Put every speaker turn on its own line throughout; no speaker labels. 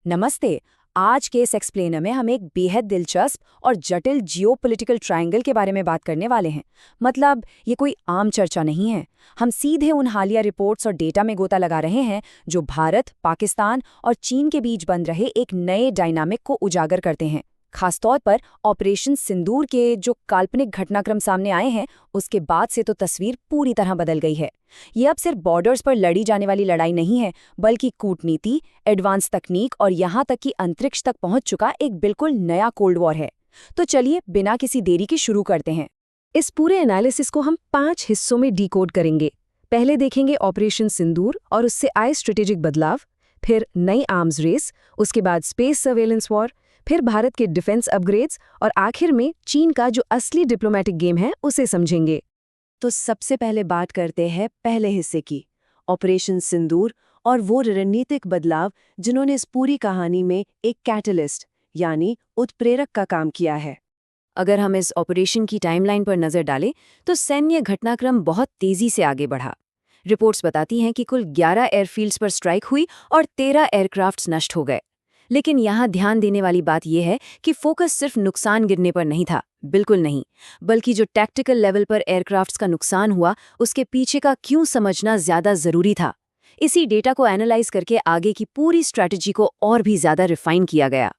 नमस्ते। आज के इस एक्सप्लेनर में हम एक बेहद दिलचस्प और जटिल जियोपॉलिटिकल ट्रायंगल के बारे में बात करने वाले हैं। मतलब ये कोई आम चर्चा नहीं है। हम सीधे उन हालिया रिपोर्ट्स और डेटा में गोता लगा रहे हैं जो भारत, पाकिस्तान और चीन के बीच बन रहे एक नए डायनामिक को उजागर करते हैं। खासतौर पर ऑपरेशन सिंदूर के जो काल्पनिक घटनाक्रम सामने आए हैं, उसके बाद से तो तस्वीर पूरी तरह बदल गई है। ये अब सिर्फ बॉर्डर्स पर लड़ी जाने वाली लड़ाई नहीं है, बल्कि कूटनीति, एडवांस तकनीक और यहाँ तक कि अंतरिक्ष तक पहुंच चुका एक बिल्कुल नया कोल्ड वॉर है। तो चलिए बिना किसी देरी के शुरू करते हैं। इस पूरे एनालिसिस को हम 5 हिस्सों में डिकोड करेंगे। पहले देखेंगे ऑपरेशन सिंदूर और उससे आए स्ट्रेटेजिक बदलाव, फिर नई आर्म्स रेस, उसके बाद स्पेस सर्वेलेंस वॉर, फिर भारत के डिफेंस अपग्रेड्स और आखिर में चीन का जो असली डिप्लोमेटिक गेम है उसे समझेंगे। तो सबसे पहले बात करते हैं पहले हिस्से की, ऑपरेशन सिंदूर और वो रणनीतिक बदलाव जिन्होंने इस पूरी कहानी में एक कैटलिस्ट यानी उत्प्रेरक का काम किया है। अगर हम इस ऑपरेशन की टाइमलाइन पर नजर डालें तो सैन्य घटनाक्रम बहुत तेजी से आगे बढ़ा। रिपोर्ट्स बताती हैं कि कुल 11 एयरफील्ड्स पर स्ट्राइक हुई और 13 एयरक्राफ्ट्स नष्ट हो गए। लेकिन यहाँ ध्यान देने वाली बात यह है कि फोकस सिर्फ नुकसान गिरने पर नहीं था, बिल्कुल नहीं, बल्कि जो टैक्टिकल लेवल पर एयरक्राफ्ट्स का नुकसान हुआ उसके पीछे का क्यों समझना ज्यादा जरूरी था। इसी डेटा को एनालाइज करके आगे की पूरी स्ट्रैटेजी को और भी ज्यादा रिफाइन किया गया।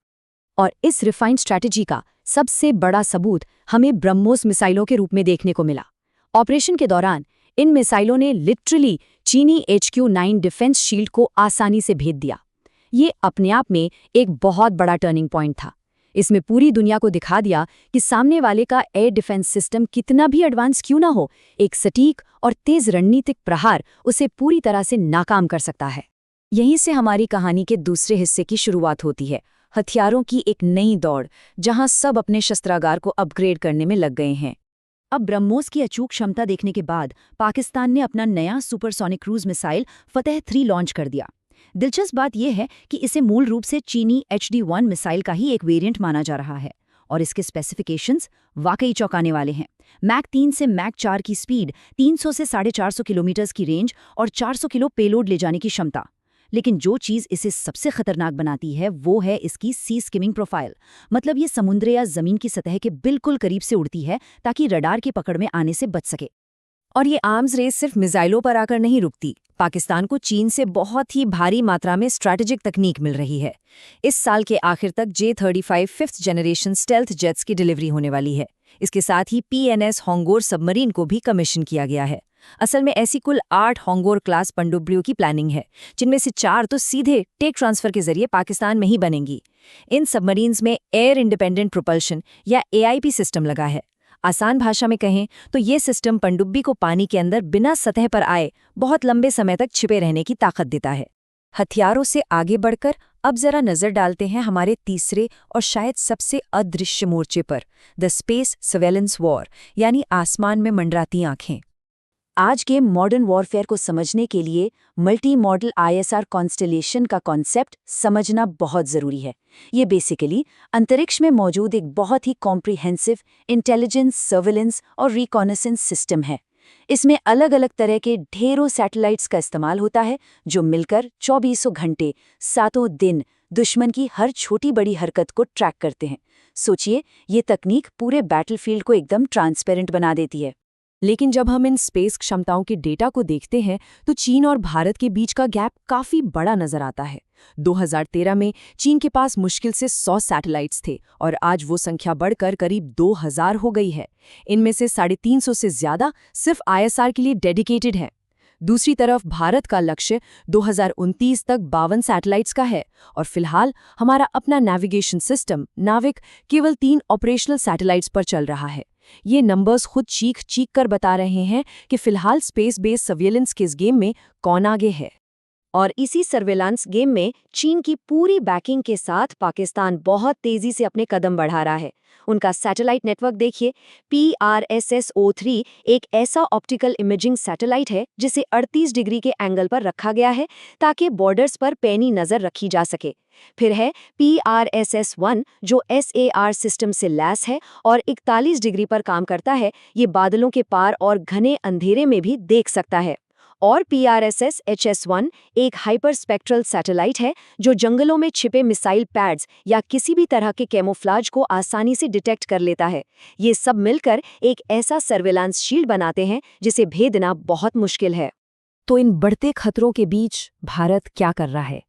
और इस रिफाइंड स्ट्रैटेजी का सबसे बड़ा सबूत हमें ब्रह्मोस मिसाइलों के रूप में देखने को मिला। ऑपरेशन के दौरान इन मिसाइलों ने लिटरली चीनी HQ-9 डिफेंस शील्ड को आसानी से भेद दिया। ये अपने आप में एक बहुत बड़ा टर्निंग पॉइंट था। इसमें पूरी दुनिया को दिखा दिया कि सामने वाले का एयर डिफेंस सिस्टम कितना भी एडवांस क्यों ना हो, एक सटीक और तेज रणनीतिक प्रहार उसे पूरी तरह से नाकाम कर सकता है। यहीं से हमारी कहानी के दूसरे हिस्से की शुरुआत होती है, हथियारों की एक नई दौड़, जहां सब अपने शस्त्रागार को अपग्रेड करने में लग गए हैं। अब ब्रह्मोस की अचूक क्षमता देखने के बाद पाकिस्तान ने अपना नया सुपरसोनिक क्रूज मिसाइल फतेह 3 लॉन्च कर दिया। दिलचस्प बात यह है कि इसे मूल रूप से चीनी HD-1 मिसाइल का ही एक वेरिएंट माना जा रहा है और इसके स्पेसिफिकेशंस वाकई चौंकाने वाले हैं। मैक 3 से मैक 4 की स्पीड, 300 से 450 किलोमीटर की रेंज और 400 किलो पेलोड ले जाने की क्षमता। लेकिन जो चीज़ इसे सबसे खतरनाक बनाती है वो है इसकी सी स्किमिंग प्रोफाइल। मतलब ये समुद्र या जमीन की सतह के बिल्कुल करीब से उड़ती है ताकि रडार की पकड़ में आने से बच सके। और ये आर्म्स रेस सिर्फ मिसाइलों पर आकर नहीं रुकती। पाकिस्तान को चीन से बहुत ही भारी मात्रा में स्ट्रैटेजिक तकनीक मिल रही है। इस साल के आखिर तक J-35 5th generation stealth jets की डिलीवरी होने वाली है। इसके साथ ही PNS होंगोर सबमरीन को भी कमीशन किया गया है। असल में ऐसी कुल 8 होंगोर क्लास पनडुब्बियों की प्लानिंग है, जिनमें से 4 तो सीधे टेक ट्रांसफर के जरिए पाकिस्तान में ही बनेंगी। इन सबमरीन्स में एयर इंडिपेंडेंट प्रोपल्शन या AIP सिस्टम लगा है। आसान भाषा में कहें तो ये सिस्टम पनडुब्बी को पानी के अंदर बिना सतह पर आए बहुत लंबे समय तक छिपे रहने की ताकत देता है। हथियारों से आगे बढ़कर अब जरा नजर डालते हैं हमारे तीसरे और शायद सबसे अदृश्य मोर्चे पर, द स्पेस सर्वेलेंस वॉर, यानी आसमान में मंडराती आंखें। आज के मॉडर्न वॉरफेयर को समझने के लिए मल्टी मॉडल ISR कॉन्स्टेलेशन का कॉन्सेप्ट समझना बहुत ज़रूरी है। ये बेसिकली अंतरिक्ष में मौजूद एक बहुत ही कॉम्प्रिहेंसिव इंटेलिजेंस, सर्वेलेंस और रिकॉनेसेंस सिस्टम है। इसमें अलग अलग तरह के ढेरों सैटेलाइट्स का इस्तेमाल होता है जो मिलकर 2400 घंटे, 7 दिन दुश्मन की हर छोटी बड़ी हरकत को ट्रैक करते हैं। सोचिए, ये तकनीक पूरे बैटलफील्ड को एकदम ट्रांसपेरेंट बना देती है। लेकिन जब हम इन स्पेस क्षमताओं के डेटा को देखते हैं तो चीन और भारत के बीच का गैप काफी बड़ा नजर आता है। 2013 में चीन के पास मुश्किल से 100 सैटेलाइट्स थे और आज वो संख्या बढ़कर करीब 2000 हो गई है। इनमें से 350 से ज्यादा सिर्फ ISR के लिए डेडिकेटेड है। दूसरी तरफ भारत का लक्ष्य 2029 तक 52 सैटेलाइट्स का है और फिलहाल हमारा अपना नेविगेशन सिस्टम नाविक केवल 3 ऑपरेशनल सैटेलाइट्स पर चल रहा है। ये नंबर्स खुद चीख कर बता रहे हैं कि फिलहाल स्पेस बेस्ड सर्वेलेंस के इस गेम में कौन आगे है। और इसी सर्वेलांस गेम में चीन की पूरी बैकिंग के साथ पाकिस्तान बहुत तेजी से अपने कदम बढ़ा रहा है। उनका सैटेलाइट नेटवर्क देखिए, PRSS-03 एक ऐसा ऑप्टिकल इमेजिंग सैटेलाइट है जिसे 38 डिग्री के एंगल पर रखा गया है ताकि बॉर्डर्स पर पैनी नजर रखी जा सके। फिर है PRSS-1 जो SAR सिस्टम से लैस है और 41 डिग्री पर काम करता है। ये बादलों के पार और घने अंधेरे में भी देख सकता है। और PRSS-HS-1 एक हाइपरस्पेक्ट्रल सैटेलाइट है जो जंगलों में छिपे मिसाइल पैड्स या किसी भी तरह के कैमोफ्लाज को आसानी से डिटेक्ट कर लेता है। ये सब मिलकर एक ऐसा सर्वेलांस शील्ड बनाते हैं जिसे भेदना बहुत मुश्किल है। तो इन बढ़ते खतरों के बीच भारत क्या कर रहा है?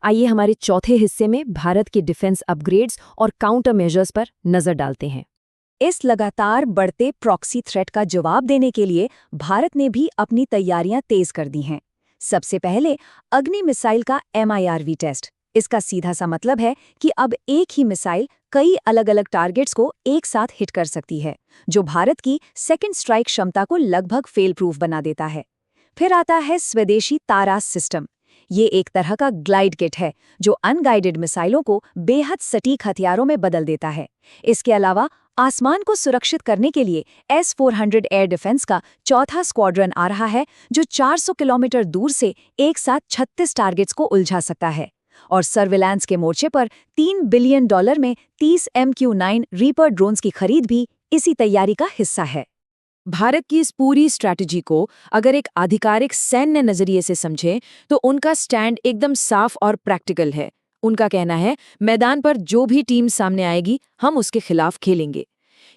आइए हमारे चौथे हिस्से में भारत के डिफेंस अपग्रेड्स और काउंटर मेजर्स पर नजर डालते हैं। इस लगातार बढ़ते प्रॉक्सी थ्रेट का जवाब देने के लिए भारत ने भी अपनी तैयारियां तेज कर दी हैं। सबसे पहले अग्नि मिसाइल का MIRV टेस्ट। इसका सीधा सा मतलब है कि अब एक ही मिसाइल कई अलग अलग टारगेट्स को एक साथ हिट कर सकती है, जो भारत की सेकंड स्ट्राइक क्षमता को लगभग फेल प्रूफ बना देता है। फिर आता है स्वदेशी तारास सिस्टम। ये एक तरह का ग्लाइड किट है जो अनगाइडेड मिसाइलों को बेहद सटीक हथियारों में बदल देता है। इसके अलावा आसमान को सुरक्षित करने के लिए S-400 एयर डिफेंस का चौथा स्क्वाड्रन आ रहा है, जो 400 किलोमीटर दूर से एक साथ 36 टारगेट्स को उलझा सकता है। और सर्विलांस के मोर्चे पर $3 बिलियन में 30 MQ-9 रीपर ड्रोन्स की खरीद भी इसी तैयारी का हिस्सा है। भारत की इस पूरी स्ट्रैटेजी को अगर एक आधिकारिक सैन्य नजरिए से समझें तो उनका स्टैंड एकदम साफ और प्रैक्टिकल है। उनका कहना है, मैदान पर जो भी टीम सामने आएगी हम उसके खिलाफ खेलेंगे।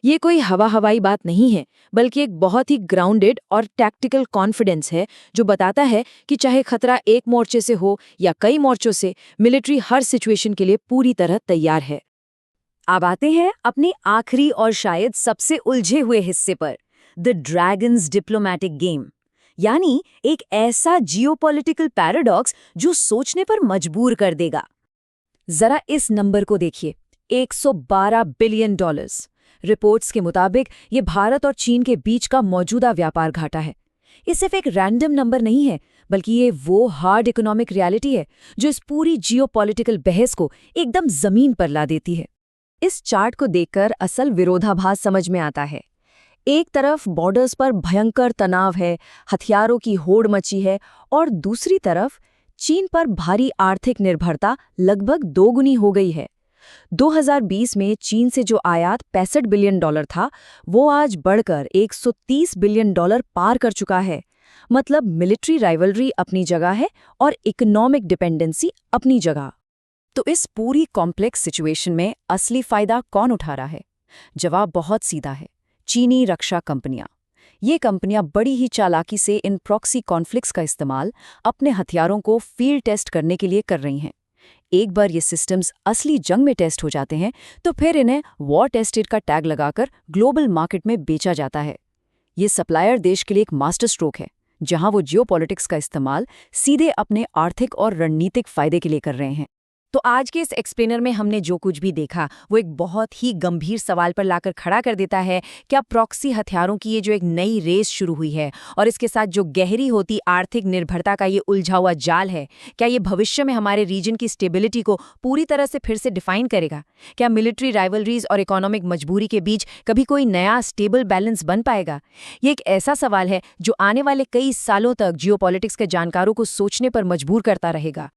ये कोई हवाई बात नहीं है, बल्कि एक बहुत ही ग्राउंडेड और टैक्टिकल कॉन्फिडेंस है जो बताता है कि चाहे खतरा एक मोर्चे से हो या कई मोर्चों से, मिलिट्री हर सिचुएशन के लिए पूरी तरह तैयार है। अब आते हैं अपने आखिरी और शायद सबसे उलझे हुए हिस्से पर, द ड्रैगन्स डिप्लोमैटिक गेम, यानी एक ऐसा जियोपॉलिटिकल पैराडॉक्स जो सोचने पर मजबूर कर देगा। जरा इस नंबर को देखिए, $112 बिलियन। रिपोर्ट्स के मुताबिक ये भारत और चीन के बीच का मौजूदा व्यापार घाटा है। ये सिर्फ एक रैंडम नंबर नहीं है, बल्कि ये वो हार्ड इकोनॉमिक रियलिटी है जो इस पूरी जियोपॉलिटिकल बहस को एकदम जमीन पर ला देती है। इस चार्ट को देखकर असल विरोधाभास समझ में आता है। एक तरफ बॉर्डर्स पर भयंकर तनाव है, हथियारों की होड़ मची है, और दूसरी तरफ चीन पर भारी आर्थिक निर्भरता लगभग दोगुनी हो गई है। 2020 में चीन से जो आयात $65 बिलियन था, वो आज बढ़कर $130 बिलियन पार कर चुका है। मतलब मिलिट्री राइवलरी अपनी जगह है और इकोनॉमिक डिपेंडेंसी अपनी जगह। तो इस पूरी कॉम्प्लेक्स सिचुएशन में असली फायदा कौन उठा रहा है? जवाब बहुत सीधा है, चीनी रक्षा कंपनियां। ये कंपनियां बड़ी ही चालाकी से इन प्रॉक्सी कॉन्फ्लिक्ट्स का इस्तेमाल अपने हथियारों को फील्ड टेस्ट करने के लिए कर रही हैं। एक बार ये सिस्टम्स असली जंग में टेस्ट हो जाते हैं तो फिर इन्हें वॉर टेस्टेड का टैग लगाकर ग्लोबल मार्केट में बेचा जाता है। ये सप्लायर देश के लिए एक मास्टर स्ट्रोक है, जहां वो जियोपॉलिटिक्स का इस्तेमाल सीधे अपने आर्थिक और रणनीतिक फायदे के लिए कर रहे हैं। तो आज के इस एक्सप्लेनर में हमने जो कुछ भी देखा वो एक बहुत ही गंभीर सवाल पर लाकर खड़ा कर देता है। क्या प्रॉक्सी हथियारों की ये जो एक नई रेस शुरू हुई है और इसके साथ जो गहरी होती आर्थिक निर्भरता का ये उलझा हुआ जाल है, क्या ये भविष्य में हमारे रीजन की स्टेबिलिटी को पूरी तरह से फिर से डिफाइन करेगा? क्या मिलिट्री राइवलरीज और इकोनॉमिक मजबूरी के बीच कभी कोई नया स्टेबल बैलेंस बन पाएगा? ये एक ऐसा सवाल है जो आने वाले कई सालों तक जियोपॉलिटिक्स के जानकारों को सोचने पर मजबूर करता रहेगा।